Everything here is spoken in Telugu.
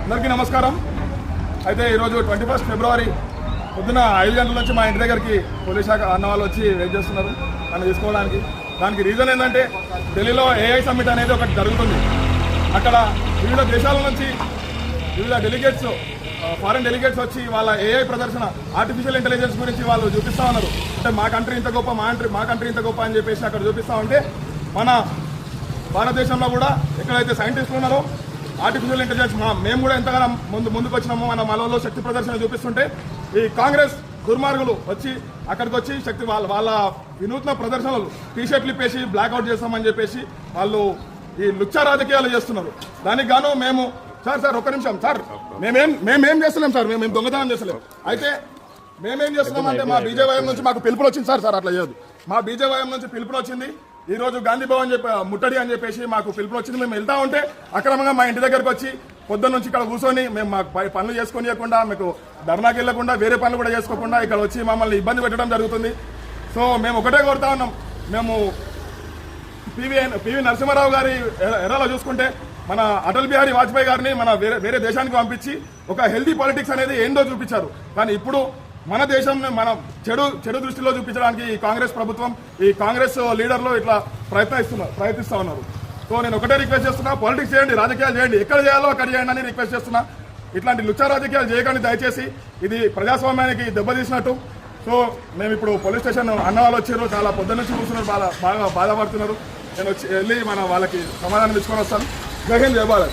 అందరికీ నమస్కారం. అయితే ఈరోజు 21 ఫిబ్రవరి పొద్దున 5 గంటల నుంచి మా ఇంటి దగ్గరికి పోలీస్ శాఖ అన్న వాళ్ళు వచ్చి వెయిట్ చేస్తున్నారు నన్ను తీసుకోవడానికి. దానికి రీజన్ ఏంటంటే ఢిల్లీలో ఏఐ సమ్మిట్ అనేది ఒకటి జరుగుతుంది. అక్కడ వివిధ దేశాల నుంచి వివిధ డెలిగేట్స్ ఫారెన్ డెలిగేట్స్ వచ్చి వాళ్ళ ఏఐ ప్రదర్శన ఆర్టిఫిషియల్ ఇంటెలిజెన్స్ గురించి వాళ్ళు చూపిస్తూ ఉన్నారు. అంటే మా కంట్రీ ఇంత గొప్ప, మా కంట్రీ ఇంత గొప్ప అని చెప్పేసి అక్కడ చూపిస్తూ ఉంటే మన భారతదేశంలో కూడా ఎక్కడైతే సైంటిస్టులు ఉన్నారో ఆర్టిఫిషియల్ ఇంటెలిజెన్స్ మేము కూడా ఎంతగానో ముందుకు వచ్చినామో మన మనలో శక్తి ప్రదర్శన చూపిస్తుంటే ఈ కాంగ్రెస్ దుర్మార్గులు వచ్చి అక్కడికి వచ్చి శక్తి వాళ్ళ వినూత్న ప్రదర్శనలు టీషర్ట్లు ఇప్పేసి బ్లాక్అవుట్ చేస్తామని చెప్పేసి వాళ్ళు ఈ లుచ్చా రాజకీయాలు చేస్తున్నారు. దానికి గాను మేము సార్ ఒక్క నిమిషం సార్, మేమేం చేస్తలేం సార్, మేము దొంగతనం చేస్తలేం. అయితే మేమేం చేస్తున్నామంటే మా బీజేవైఎం నుంచి మాకు పిలుపులు వచ్చింది సార్ అట్లా చేయదు. మా బీజేవైఎం నుంచి పిలుపులు వచ్చింది. ఈ రోజు గాంధీ భవన్ ముట్టడి అని చెప్పేసి మాకు పిలుపులు వచ్చింది. మేము వెళ్తా ఉంటే అక్రమంగా మా ఇంటి దగ్గరకు వచ్చి పొద్దున్న నుంచి ఇక్కడ కూర్చొని మేము మాకు పనులు చేసుకోనియకుండా, మీకు ధర్నాకి వెళ్లకుండా, వేరే పనులు కూడా చేసుకోకుండా ఇక్కడ వచ్చి మమ్మల్ని ఇబ్బంది పెట్టడం జరుగుతుంది. సో మేము ఒకటే కోరుతా ఉన్నాం. మేము పివి నరసింహారావు గారి ఎరాలో చూసుకుంటే మన అటల్ బిహారీ వాజ్పేయి గారిని మన వేరే దేశానికి పంపించి ఒక హెల్తీ పాలిటిక్స్ అనేది ఏందో చూపించారు. కానీ ఇప్పుడు మన దేశం మన చెడు దృష్టిలో చూపించడానికి ఈ కాంగ్రెస్ ప్రభుత్వం, ఈ కాంగ్రెస్ లీడర్లు ఇట్లా ప్రయత్నిస్తూ ఉన్నారు. సో నేను ఒకటే రిక్వెస్ట్ చేస్తున్నా, పాలిటిక్స్ చేయండి, రాజకీయాలు చేయండి, ఎక్కడ చేయాలో అక్కడ చేయండి అని రిక్వెస్ట్ చేస్తున్నా. ఇట్లాంటి లుచ్చా రాజకీయాలు చేయకండి దయచేసి. ఇది ప్రజాస్వామ్యానికి దెబ్బతీసినట్టు. సో మేము ఇప్పుడు పోలీస్ స్టేషన్ అన్న వాళ్ళు వచ్చారు, చాలా పొద్దున్న నుంచి కూర్చున్నారు, బాగా బాధపడుతున్నారు. నేను వెళ్ళి వాళ్ళకి సమాధానం ఇచ్చుకొని వస్తాను. జై హింద్, జై భారత్.